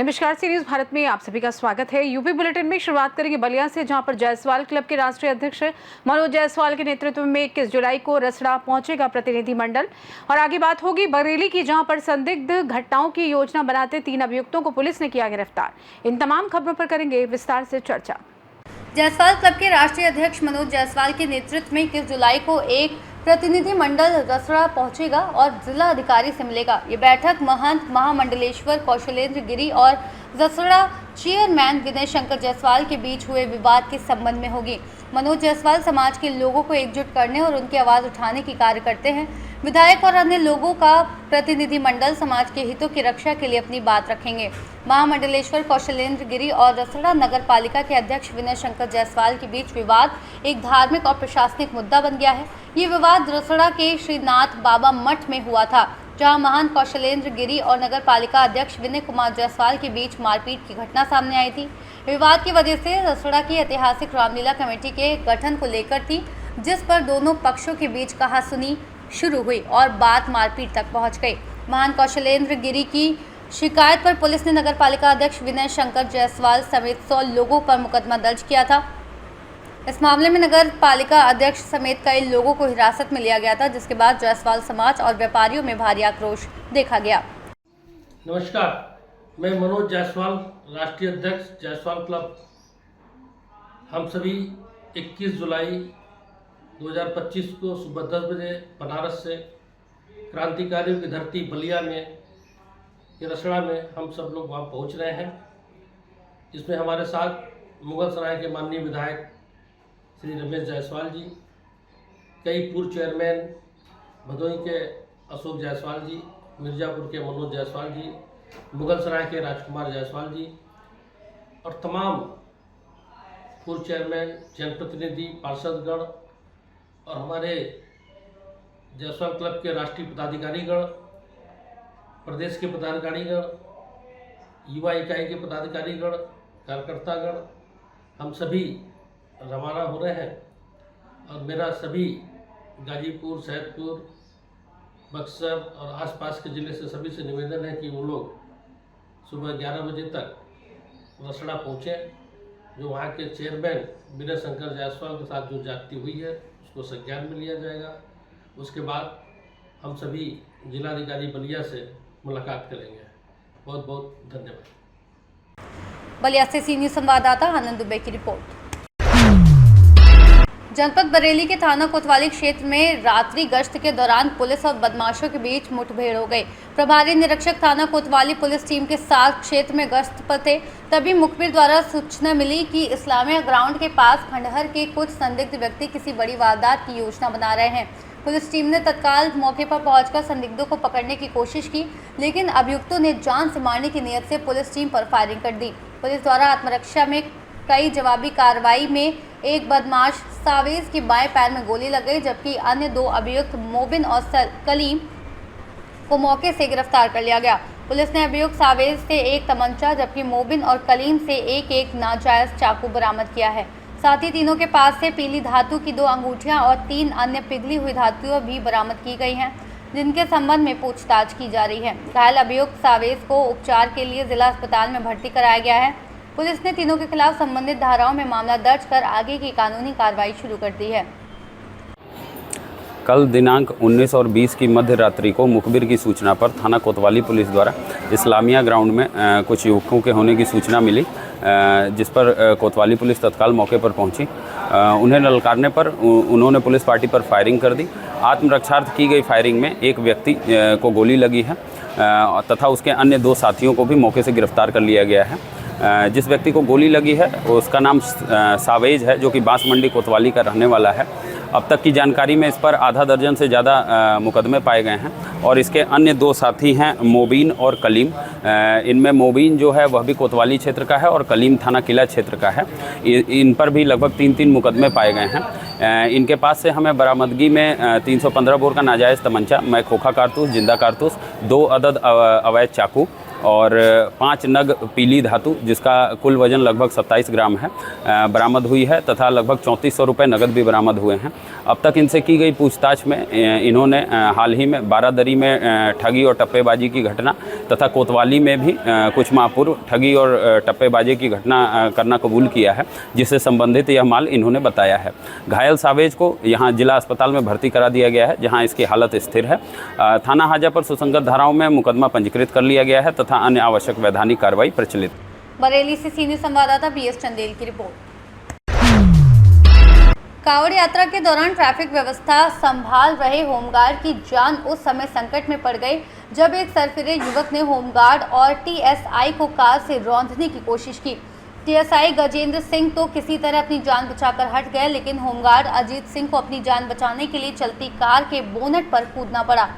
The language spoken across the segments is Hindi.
नमस्कार, सी न्यूज भारत में आप सभी का स्वागत है। यूपी बुलेटिन में शुरुआत करेंगे बलिया से, जहां पर जायसवाल क्लब के राष्ट्रीय अध्यक्ष मनोज जायसवाल के नेतृत्व में 21 जुलाई को रसड़ा पहुंचेगा प्रतिनिधिमंडल। और आगे बात होगी बरेली की, जहां पर संदिग्ध घटनाओं की योजना बनाते 3 अभियुक्तों को पुलिस ने किया गिरफ्तार। इन तमाम खबरों पर करेंगे विस्तार से चर्चा। जायसवाल क्लब के राष्ट्रीय अध्यक्ष मनोज जायसवाल के नेतृत्व में 21 जुलाई को एक प्रतिनिधिमंडल रसड़ा पहुंचेगा और जिला अधिकारी से मिलेगा। ये बैठक महंत महामंडलेश्वर कौशलेंद्र गिरी और रसड़ा चेयरमैन विनय शंकर जायसवाल के बीच हुए विवाद के संबंध में होगी। मनोज जायसवाल समाज के लोगों को एकजुट करने और उनकी आवाज़ उठाने की कार्य करते हैं। विधायक और अन्य लोगों का प्रतिनिधिमंडल समाज के हितों की रक्षा के लिए अपनी बात रखेंगे। महामंडलेश्वर कौशलेंद्र गिरी और रसड़ा नगर पालिका के अध्यक्ष विनय शंकर जायसवाल के बीच विवाद एक धार्मिक और प्रशासनिक मुद्दा बन गया है। ये विवाद रसड़ा के श्रीनाथ बाबा मठ में हुआ था, जहां महान कौशलेंद्र गिरी और नगर पालिका अध्यक्ष विनय कुमार जायसवाल के बीच मारपीट की घटना सामने आई थी। विवाद की वजह से रसड़ा की ऐतिहासिक रामलीला कमेटी के गठन को लेकर थी, जिस पर दोनों पक्षों के बीच कहासुनी शुरू हुई और बात मारपीट तक पहुंच गई। महान कौशलेंद्र गिरी की शिकायत पर पुलिस ने नगर पालिका अध्यक्ष विनय शंकर जायसवाल समेत 100 लोगों पर मुकदमा दर्ज किया था। इस मामले में नगर पालिका अध्यक्ष समेत कई लोगों को हिरासत में लिया गया था, जिसके बाद जायसवाल समाज और व्यापारियों में भारी आक्रोश देखा गया। नमस्कार, मैं मनोज जायसवाल, राष्ट्रीय अध्यक्ष जायसवाल क्लब। हम सभी 21 जुलाई 2025 को सुबह 10 बजे बनारस से क्रांतिकारियों की धरती बलिया में, रसड़ा में हम सब लोग वहाँ पहुँच रहे हैं। इसमें हमारे साथ मुगल सराय के माननीय विधायक श्री रमेश जायसवाल जी, कई पूर्व चेयरमैन भदोही के अशोक जायसवाल जी, मिर्ज़ापुर के मनोज जायसवाल जी, मुगल सराय के राजकुमार जायसवाल जी और तमाम पूर्व चेयरमैन, जनप्रतिनिधि, पार्षदगण और हमारे जायसवाल क्लब के राष्ट्रीय पदाधिकारीगण, प्रदेश के पदाधिकारीगण, युवा इकाई के पदाधिकारीगण, कार्यकर्तागण, हम सभी रवाना हो रहे हैं। और मेरा सभी गाजीपुर, सैदपुर, बक्सर और आसपास के ज़िले से सभी से निवेदन है कि वो लोग सुबह 11 बजे तक रसड़ा पहुँचें। जो वहाँ के चेयरमैन विनय शंकर जायसवाल के साथ जो जाति हुई है उसको संज्ञान में लिया जाएगा। उसके बाद हम सभी जिलाधिकारी बलिया से मुलाकात करेंगे। बहुत बहुत धन्यवाद। बलिया से सी न्यूज संवाददाता आनंद दुबे की रिपोर्ट। जनपद बरेली के थाना कोतवाली क्षेत्र में रात्रि गश्त के दौरान पुलिस और बदमाशों के बीच मुठभेड़ हो गई। प्रभारी निरीक्षक थाना कोतवाली पुलिस टीम के साथ क्षेत्र में गश्त पर थे, तभी मुखबिर द्वारा सूचना मिली कि इस्लामिया ग्राउंड के पास खंडहर के कुछ संदिग्ध व्यक्ति किसी बड़ी वारदात की योजना बना रहे हैं। पुलिस टीम ने तत्काल मौके पर पहुंचकर संदिग्धों को पकड़ने की कोशिश की, लेकिन अभियुक्तों ने जान से मारने की नीयत से पुलिस टीम पर फायरिंग कर दी। पुलिस द्वारा आत्मरक्षा में कई जवाबी कार्रवाई में एक बदमाश सावेज के बाएं पैर में गोली लग गई, जबकि अन्य 2 अभियुक्त मोबिन और कलीम को मौके से गिरफ्तार कर लिया गया। पुलिस ने अभियुक्त सावेज से 1 तमंचा जबकि मोबिन और कलीम से एक नाजायज चाकू बरामद किया है। साथ ही तीनों के पास से पीली धातु की 2 अंगूठियां और 3 अन्य पिघली हुई धातुएं भी बरामद की गई हैं, जिनके संबंध में पूछताछ की जा रही है। घायल अभियुक्त सावेज को उपचार के लिए जिला अस्पताल में भर्ती कराया गया है। पुलिस ने तीनों के खिलाफ संबंधित धाराओं में मामला दर्ज कर आगे की कानूनी कार्रवाई शुरू कर दी है। कल दिनांक 19 और 20 की मध्य रात्रि को मुखबिर की सूचना पर थाना कोतवाली पुलिस द्वारा इस्लामिया ग्राउंड में कुछ युवकों के होने की सूचना मिली, जिस पर कोतवाली पुलिस तत्काल मौके पर पहुंची। उन्हें ललकारने पर उन्होंने पुलिस पार्टी पर फायरिंग कर दी। आत्मरक्षार्थ की गई फायरिंग में एक व्यक्ति को गोली लगी है तथा उसके अन्य 2 साथियों को भी मौके से गिरफ्तार कर लिया गया है। जिस व्यक्ति को गोली लगी है उसका नाम सावेज है, जो कि बांस मंडी कोतवाली का रहने वाला है। अब तक की जानकारी में इस पर आधा दर्जन से ज़्यादा मुकदमे पाए गए हैं और इसके अन्य 2 साथी हैं मोबिन और कलीम। इनमें मोबिन जो है वह भी कोतवाली क्षेत्र का है और कलीम थाना किला क्षेत्र का है। इन पर भी लगभग 3-3 मुकदमे पाए गए हैं। इनके पास से हमें बरामदगी में 315 बोर का नाजायज़ तमंचा, मैं खोखा कारतूस, जिंदा कारतूस, 2 अदद अवैध चाकू और 5 नग पीली धातु जिसका कुल वजन लगभग 27 ग्राम है बरामद हुई है तथा लगभग 3400 रुपये नगद भी बरामद हुए हैं। अब तक इनसे की गई पूछताछ में इन्होंने हाल ही में बारादरी में ठगी और टप्पेबाजी की घटना तथा कोतवाली में भी कुछ माह पूर्व ठगी और टप्पेबाजी की घटना करना कबूल किया है, जिससे संबंधित यह माल इन्होंने बताया है। घायल सावेज को यहाँ जिला अस्पताल में भर्ती करा दिया गया है, जहाँ इसकी हालत स्थिर है। थाना हाजा पर सुसंगत धाराओं में मुकदमा पंजीकृत कर लिया गया है तथा अन्य आवश्यक वैधानिक कार्रवाई प्रचलित। बरेली से सीनियर संवाददाता बीएस चंदेल की रिपोर्ट। कांवड़ यात्रा के दौरान ट्रैफिक व्यवस्था संभाल रहे होमगार्ड की जान उस समय संकट में पड़ गई जब एक सरफिरे युवक ने होमगार्ड और टीएसआई को कार से रौंदने की कोशिश की। टीएसआई गजेंद्र सिंह तो किसी तरह अपनी जान बचाकर हट गए, लेकिन होमगार्ड अजीत सिंह को अपनी जान बचाने के लिए चलती कार के बोनट पर कूदना पड़ा।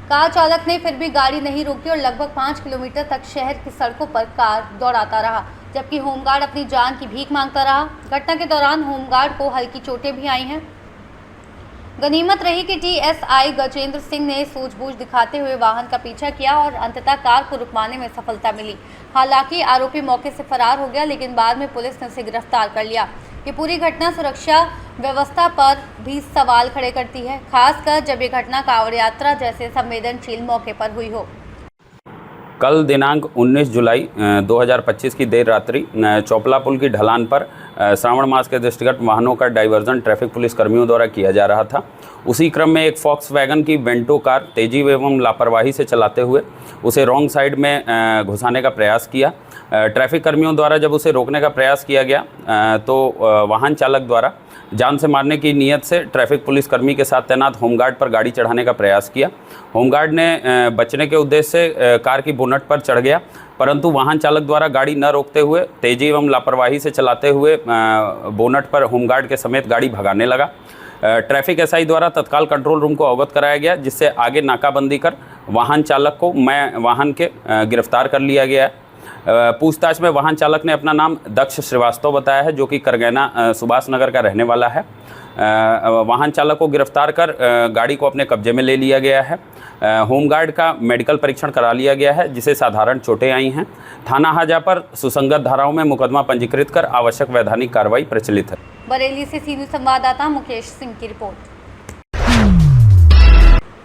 कार चालक ने फिर भी गाड़ी नहीं रोकी और लगभग 5 किलोमीटर तक शहर की सड़कों पर कार दौड़ाता रहा, जबकि होमगार्ड अपनी जान की भीख मांगता रहा। घटना के दौरान होमगार्ड को हल्की चोटें भी आई हैं। गनीमत रही कि टीएसआई गजेंद्र सिंह ने सूझबूझ दिखाते हुए वाहन का पीछा किया और अंततः कार को रुकवाने में सफलता मिली। हालांकि आरोपी मौके से फरार हो गया, लेकिन बाद में पुलिस ने उसे गिरफ्तार कर लिया। ये पूरी घटना सुरक्षा व्यवस्था पर भी सवाल खड़े करती है, खासकर जब ये घटना कांवड़ यात्रा जैसे संवेदनशील मौके पर हुई हो। कल दिनांक 19 जुलाई 2025 की देर रात्रि चौपला पुल की ढलान पर श्रावण मास के दृष्टिगत वाहनों का डाइवर्जन ट्रैफिक पुलिस कर्मियों द्वारा किया जा रहा था। उसी क्रम में एक फॉक्सवैगन की वेंटो कार तेजी एवं लापरवाही से चलाते हुए उसे रॉन्ग साइड में घुसाने का प्रयास किया। ट्रैफिक कर्मियों द्वारा जब उसे रोकने का प्रयास किया गया तो वाहन चालक द्वारा जान से मारने की नीयत से ट्रैफिक पुलिस कर्मी के साथ तैनात होमगार्ड पर गाड़ी चढ़ाने का प्रयास किया। होमगार्ड ने बचने के उद्देश्य से कार की बोनट पर चढ़ गया, परंतु वाहन चालक द्वारा गाड़ी न रोकते हुए तेजी एवं लापरवाही से चलाते हुए बोनट पर होमगार्ड के समेत गाड़ी भगाने लगा। ट्रैफिक एसआई द्वारा तत्काल कंट्रोल रूम को अवगत कराया गया, जिससे आगे नाकाबंदी कर वाहन चालक को वाहन के गिरफ्तार कर लिया गया। पूछताछ में वाहन चालक ने अपना नाम दक्ष श्रीवास्तव बताया है, जो कि करगैना सुभाष नगर का रहने वाला है। वाहन चालक को गिरफ्तार कर गाड़ी को अपने कब्जे में ले लिया गया है। होमगार्ड का मेडिकल परीक्षण करा लिया गया है, जिसे साधारण चोटें आई हैं। थाना हाजा पर सुसंगत धाराओं में मुकदमा पंजीकृत कर आवश्यक वैधानिक कार्रवाई प्रचलित है। बरेली से सीनियर संवाददाता मुकेश सिंह की रिपोर्ट।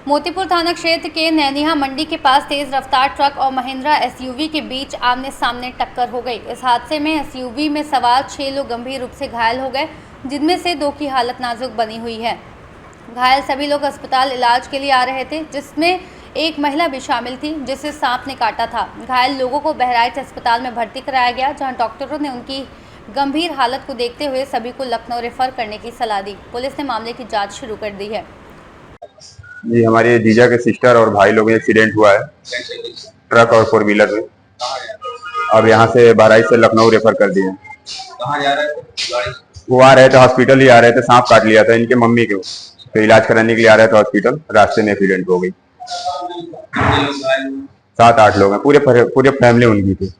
मोतीपुर थाना क्षेत्र के नैनिहा मंडी के पास तेज रफ्तार ट्रक और महिंद्रा एसयूवी के बीच आमने सामने टक्कर हो गई। इस हादसे में एसयूवी में सवार 6 लोग गंभीर रूप से घायल हो गए, जिनमें से 2 की हालत नाजुक बनी हुई है। घायल सभी लोग अस्पताल इलाज के लिए आ रहे थे, जिसमें एक महिला भी शामिल थी जिसे सांप ने काटा था। घायल लोगों को बहराइच अस्पताल में भर्ती कराया गया, जहां डॉक्टरों ने उनकी गंभीर हालत को देखते हुए सभी को लखनऊ रेफर करने की सलाह दी। पुलिस ने मामले की जाँच शुरू कर दी है। जी, हमारे जीजा के सिस्टर और भाई लोग एक्सीडेंट हुआ है ट्रक और 4 व्हीलर में। अब यहाँ से बहराइच से लखनऊ रेफर कर दिए। कहाँ जा रहे थे? वो आ रहे थे, हॉस्पिटल ही आ रहे थे, सांप काट लिया था इनके मम्मी को, तो इलाज कराने के लिए आ रहे थे हॉस्पिटल, रास्ते में एक्सीडेंट हो गई। 7-8 लोग हैं, पूरे फैमिली उनकी थी।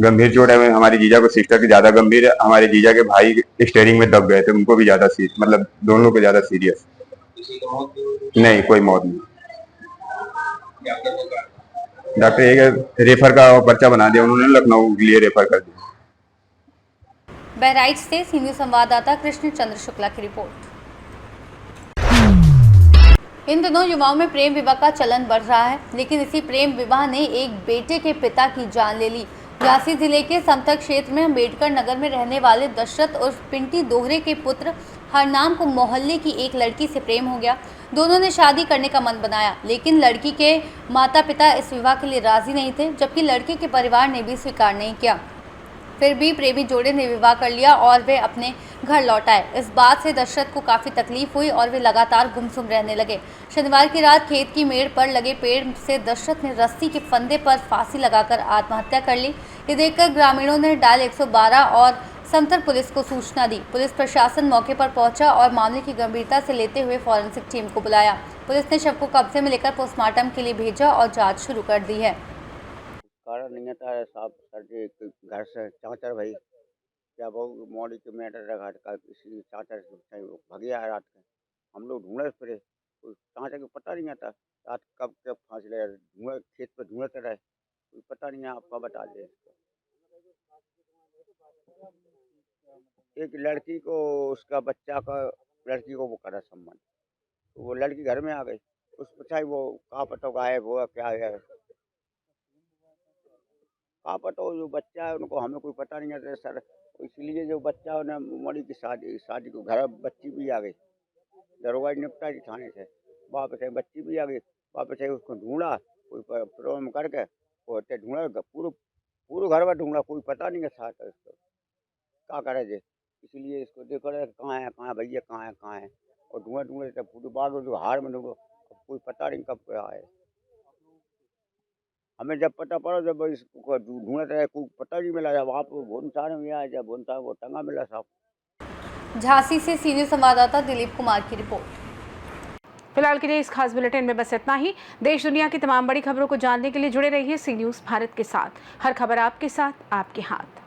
गंभीर चोट है हमारी जीजा को सिस्टर की ज्यादा गंभीर है। हमारे जीजा के भाई स्टीयरिंग में दब गए थे, उनको भी ज्यादा मतलब दोनों को ज्यादा सीरियस। नहीं, कोई मौत नहीं। डॉक्टर एक रेफर का पर्चा बना दिया उन्होंने, लखनऊ के लिए रेफर कर दिया। बहराइच से सीनियर संवाददाता कृष्ण चंद्र शुक्ला की रिपोर्ट। इन दिनों युवाओं में प्रेम विवाह का चलन बढ़ रहा है, लेकिन इसी प्रेम विवाह ने एक बेटे के पिता की जान ले ली। झांसी जिले के समथर क्षेत्र में अम्बेडकर नगर में रहने वाले दशरथ उर्फ पिंटी दोहरे के पुत्र हरनाम को मोहल्ले की एक लड़की से प्रेम हो गया। दोनों ने शादी करने का मन बनाया, लेकिन लड़की के माता पिता इस विवाह के लिए राजी नहीं थे, जबकि लड़के के परिवार ने भी स्वीकार नहीं किया। फिर भी प्रेमी जोड़े ने विवाह कर लिया और वे अपने घर लौट आए। इस बात से दशरथ को काफ़ी तकलीफ हुई और वे लगातार गुमसुम रहने लगे। शनिवार की रात खेत की मेड़ पर लगे पेड़ से दशरथ ने रस्सी के फंदे पर फांसी लगाकर आत्महत्या कर ली। ये देखकर ग्रामीणों ने डायल 112 और समथर पुलिस को सूचना दी। पुलिस प्रशासन मौके पर पहुंचा और मामले की गंभीरता से लेते हुए फॉरेंसिक टीम को बुलाया। पुलिस ने शव को कब्जे में लेकर पोस्टमार्टम के लिए भेजा और जाँच शुरू कर दी है। कारण नहीं था साहब सर जी घर से चाचर भाई क्या बहु मॉडी के मैटर रखा था इसी चाचर भगिया रात में हम लोग ढूंढे फिरे चाचा को पता नहीं आता रात कब कब फांस ले धुआं खेत पे धुआं चढ़ा है, कोई पता नहीं है, आपका बता दे। एक लड़की को उसका बच्चा का लड़की को वो करा सम्मान, तो वो लड़की घर में आ गई, उस पछाई वो कहाँ पता गायब हुआ क्या है, कहाँ पता हो जो बच्चा है उनको हमें कोई पता नहीं है सर। इसलिए जो बच्चा है ना मरी की शादी को घर बच्ची भी आ गई, दरोगा निपटा दी थाने से, वापस है बच्ची भी आ गई, वापस है उसको ढूंढा कोई प्रॉब्लम करके वो ढूंढा पूरे घर में ढूंढा, कोई पता नहीं है साथ है उसको क्या करे जे। इसलिए इसको देखो रे कहाँ है भैया कहाँ है, और ढूंढे तब पूरे बाग में हार में ढूंढो, कोई पता नहीं कब क्या है। हमें जब पता पड़ा जब इसको ढूंढते रहे कोई पता नहीं मिला, जब आप भुनसार में आए जब भुनसार वो टंगा मिला साहब। झांसी से सीनियर संवाददाता दिलीप कुमार की रिपोर्ट। फिलहाल के लिए इस खास बुलेटिन में बस इतना ही। देश दुनिया की तमाम बड़ी खबरों को जानने के लिए जुड़े रहिए सी न्यूज़ भारत के साथ। हर खबर आपके साथ, आपके हाथ।